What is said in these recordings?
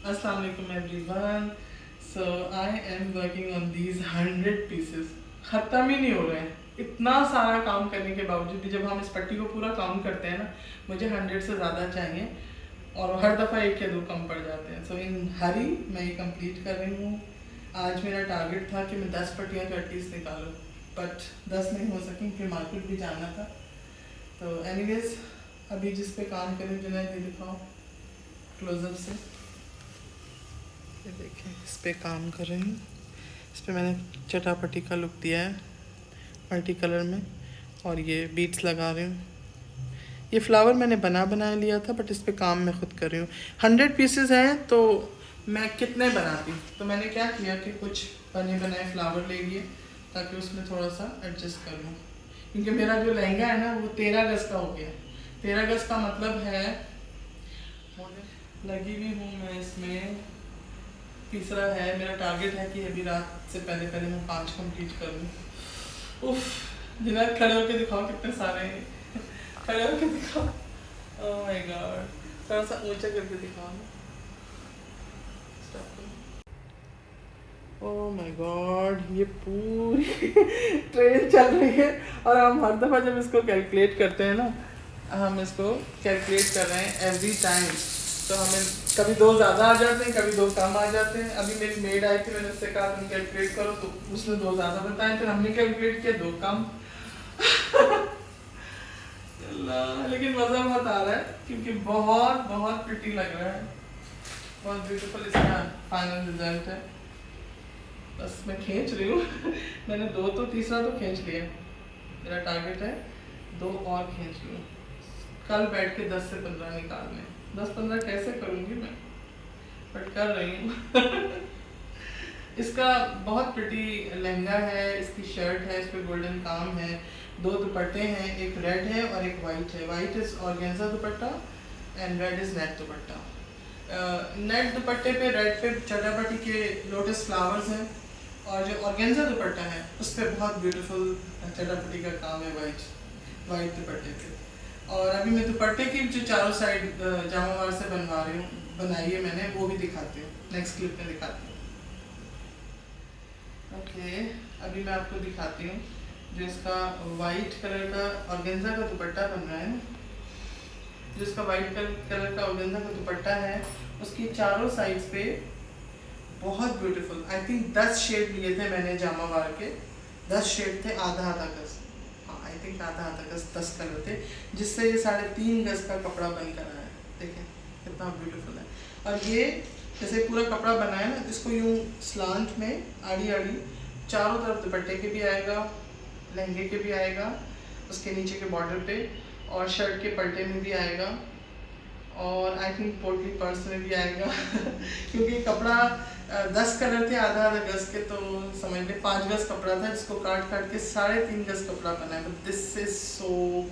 Assalamu alaikum everyone. So I am working on these 100 pieces. ख़त्म ही नहीं हो रहे हैं. इतना सारा काम करने के बावजूद भी जब हम इस पट्टी को पूरा काम करते हैं ना, मुझे 100 से ज़्यादा चाहिए और हर दफ़ा एक या दो कम पड़ जाते हैं. सो इन हरी मैं ये कंप्लीट कर रही हूँ. आज मेरा टारगेट था कि मैं 10 पट्टियाँ तो एटलीस्ट निकालूँ, बट 10 नहीं हो सकी क्योंकि मार्केट भी जाना था. तो एनीवेज अभी जिस पे काम करें जुनैद ये दिखाओ क्लोजअप से. ये देखें इस पे काम कर रही हूँ. इस पे मैंने चटापटी का लुक दिया है मल्टी कलर में और ये बीट्स लगा रही हूँ. ये फ्लावर मैंने बना लिया था बट इस पे काम मैं खुद कर रही हूँ. 100 पीसेस हैं तो मैं कितने बनाती. तो मैंने क्या किया कि कुछ बने बनाए फ्लावर ले लिए ताकि उसमें थोड़ा सा एडजस्ट कर लूँ, क्योंकि मेरा जो लहंगा है ना वो 13 गज का हो गया. 13 गज का मतलब है लगी हुई हूँ मैं इसमें. तीसरा है मेरा टारगेट है कि अभी रात से पहले पहले मैं 5 कंप्लीट कर लूँ. उफ जिन्हें खड़े होकर दिखाओ कितने सारे हैं. खड़े होकर दिखाओ. Oh my God. थोड़ा सा ऊंचा करके दिखाओ ना. ओह माय गॉड ये पूरी ट्रेन चल रही है और हम हर दफ़ा जब इसको कैलकुलेट करते हैं ना, हम इसको कैलकुलेट कर रहे हैं एवरी टाइम. तो हमें कभी 2 ज़्यादा आ जाते हैं, कभी 2 कम आ जाते हैं. अभी मेरी मेड आई थी, मैंने उससे कहा तुम कैलकुलेट करो, तो उसने 2 ज़्यादा बताए, फिर हमने कैलकुलेट किया 2 कम. लेकिन मज़ा बहुत आ रहा है क्योंकि बहुत बहुत प्रिटी लग रहा है. बहुत ब्यूटीफुल इसका फाइनल रिजल्ट है. बस मैं खींच रही हूँ. मैंने 2 तो तीसरा तो खींच लिया. मेरा टारगेट है 2 और खींच लूँ. कल बैठ के 10 से 15 निकालने. 10-15 कैसे करूँगी मैं, बट कर रही हूँ. इसका बहुत प्रिटी लहंगा है, इसकी शर्ट है, इस पर गोल्डन काम है, 2 दुपट्टे हैं, एक रेड है और एक वाइट है. White is organza dupatta and red is net dupatta. Net दुपट्टे पे रेड पे चटापटी के लोटस फ्लावर्स हैं और जो ऑर्गेन्जा दुपट्टा है उस पर बहुत ब्यूटीफुल चटापटी का काम है वाइट दुपट्टे पे. और अभी मैं दुपट्टे की जो चारों साइड जामावार से बनवा रही हूँ, बनाई है मैंने, वो भी दिखाती हूँ नेक्स्ट क्लिप में दिखाती हूँ. ओके अभी मैं आपको दिखाती हूँ जो इसका वाइट कलर का ऑर्गेन्जा का दुपट्टा बन रहा है ना. जो इसका वाइट कलर का ऑर्गेन्जा का दुपट्टा है उसकी चारों साइड्स पे बहुत ब्यूटीफुल. आई थिंक 10 शेड लिए थे मैंने जामावार के. 10 शेड थे, आधा आधा गज. आई थिंक आधा गज 10 कलर थे, जिससे ये 3.5 गज का कपड़ा बनकर आया है. देखें कितना ब्यूटीफुल है. और ये जैसे पूरा कपड़ा बना है ना, इसको यूँ स्लांट में आड़ी आड़ी चारों तरफ दुपट्टे के भी आएगा, लहंगे के भी आएगा, उसके नीचे के बॉर्डर पे और शर्ट के पल्टे में भी आएगा और आई थिंक पोटली पर्स में भी आएगा. क्योंकि कपड़ा 10 कलर थे आधा आधा गज के, तो समझ लें 5 गज कपड़ा था जिसको काट के 3.5 गज कपड़ा बना है. But this is so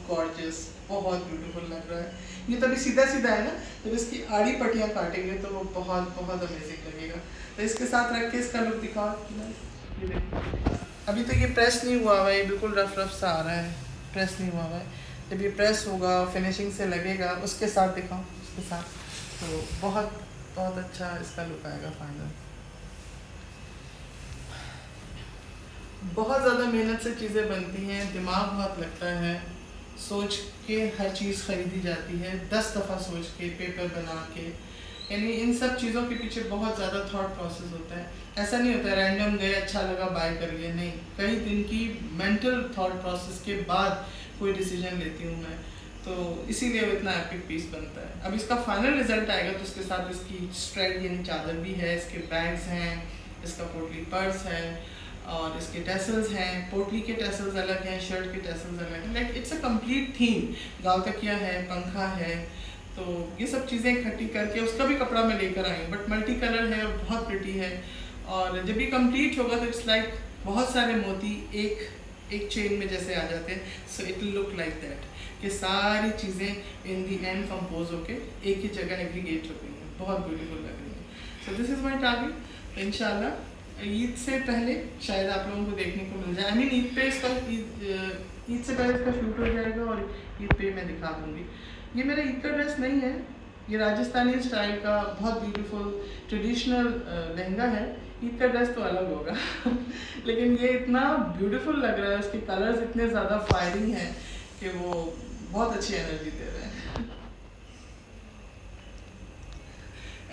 gorgeous. बहुत ब्यूटीफुल लग रहा है. ये तभी सीधा सीधा है ना, जब इसकी आड़ी पट्टियाँ काटेंगे तो वो बहुत बहुत अमेजिंग लगेगा. तो इसके साथ रख के इसका लुक दिखाओ. ये देखो अभी तो ये प्रेस नहीं हुआ हुआ है, ये बिल्कुल रफ रफ सा आ रहा है, प्रेस नहीं हुआ हुआ है. जब ये प्रेस होगा फिनिशिंग से लगेगा उसके साथ दिखाओ, उसके साथ तो बहुत बहुत अच्छा इसका लुक आएगा फाइनल. बहुत ज़्यादा मेहनत से चीज़ें बनती हैं, दिमाग बहुत लगता है, सोच के हर चीज़ ख़रीदी जाती है, 10 दफ़ा सोच के पेपर बना के. यानी इन सब चीज़ों के पीछे बहुत ज़्यादा थॉट प्रोसेस होता है. ऐसा नहीं होता है रैंडम गए अच्छा लगा बाय कर लिया. नहीं, कई दिन की मेंटल थॉट प्रोसेस के बाद कोई डिसीजन लेती हूँ मैं. तो इसीलिए वो इतना एपिक पीस बनता है. अब इसका फाइनल रिजल्ट आएगा तो उसके साथ इसकी स्ट्रेड यानी चादर भी है, इसके बैग्स हैं, इसका पोटली पर्स है और इसके टेसल्स हैं. पोटली के टेसल्स अलग हैं, शर्ट के टेसल्स अलग हैं. Like it's a complete theme. गाँव तकिया है, पंखा है, तो ये सब चीज़ें इकट्ठी करके उसका भी कपड़ा मैं लेकर आई हूँ. बट मल्टी कलर है और बहुत प्रिटी है. और जब ये कंप्लीट होगा तो इट्स लाइक बहुत सारे मोती एक चेन में जैसे आ जाते हैं. So it will look like that कि सारी चीज़ें इन दी एंड कंपोज होके एक ही जगह एग्रीगेट हो गई हैं. बहुत ब्यूटीफुल लग रही है. So this is my target. इंशाल्लाह ईद से पहले शायद आप लोगों को देखने को मिल जाए. आई मीन ईद पे इसका ईद से पहले इसका शूट हो जाएगा और ईद पे मैं दिखा दूँगी. ये मेरा ईद का ड्रेस नहीं है, ये राजस्थानी स्टाइल का बहुत ब्यूटीफुल ट्रेडिशनल लहंगा है। ईद का ड्रेस तो अलग होगा लेकिन ये इतना ब्यूटीफुल लग रहा है, उसके कलर्स इतने ज़्यादा फायरिंग हैं कि वो बहुत अच्छी एनर्जी दे रहे हैं।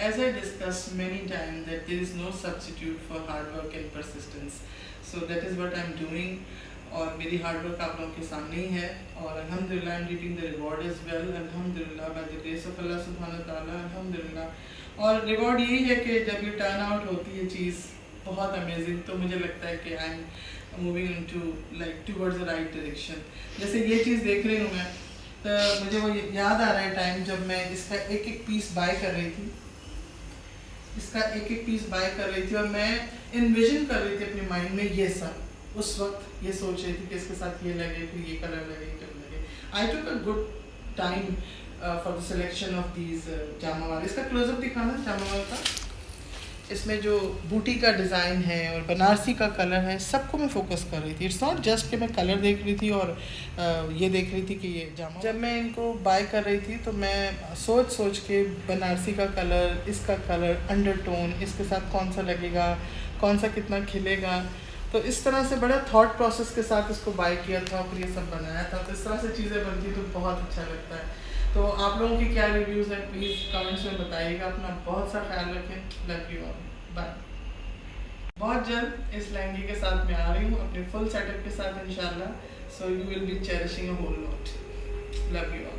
As I discussed many times that there is no substitute for hard work and persistence. So that is what I am doing. और मेरी हार्ड वर्क आप लोगों के सामने ही है और अल्हम्दुलिल्लाह I am getting the reward as well, अल्हम्दुलिल्लाह बाय द ग्रेस ऑफ अल्लाह सुब्हानहू व तआला, अल्हम्दुलिल्लाह। और रिवॉर्ड यही है कि जब ये टर्न आउट होती है चीज़ बहुत अमेजिंग, तो मुझे लगता है कि I am moving into like towards the right direction. जैसे ये चीज़ देख रही हूँ मैं, तो मुझे वो याद आ रहा है टाइम जब मैं इसका एक एक पीस बाय कर रही थी, इसका एक एक पीस बाय कर रही थी और मैं इन्विजन कर रही थी अपने माइंड में ये सब, उस वक्त ये सोच रही थी कि इसके साथ ये लगे, फिर ये कलर लगे, ये कलर लगे। I took a good time for the selection of these jamawar. इसका क्लोजअप दिखाना जामावाल का, इसमें जो बूटी का डिज़ाइन है और बनारसी का कलर है, सबको मैं फोकस कर रही थी। इट्स नॉट जस्ट कि मैं कलर देख रही थी और ये देख रही थी कि ये जामा। जब मैं इनको बाय कर रही थी तो मैं सोच सोच के बनारसी का कलर, इसका कलर, अंडरटोन, इसके साथ कौन सा लगेगा, कौन सा कितना खिलेगा, तो इस तरह से बड़ा थॉट प्रोसेस के साथ इसको बाय किया था, फिर ये सब बनाया था। तो इस तरह से चीज़ें बनती तो बहुत अच्छा लगता है। तो आप लोगों की क्या रिव्यूज़ हैं प्लीज़ कमेंट्स में बताइएगा। अपना बहुत सा ख्याल रखें। Love you all, bye. बहुत जल्द इस लहंगे के साथ मैं आ रही हूँ अपने फुल सेटअप के साथ इंशाल्लाह। So you will be cherishing a whole lot. Love you all.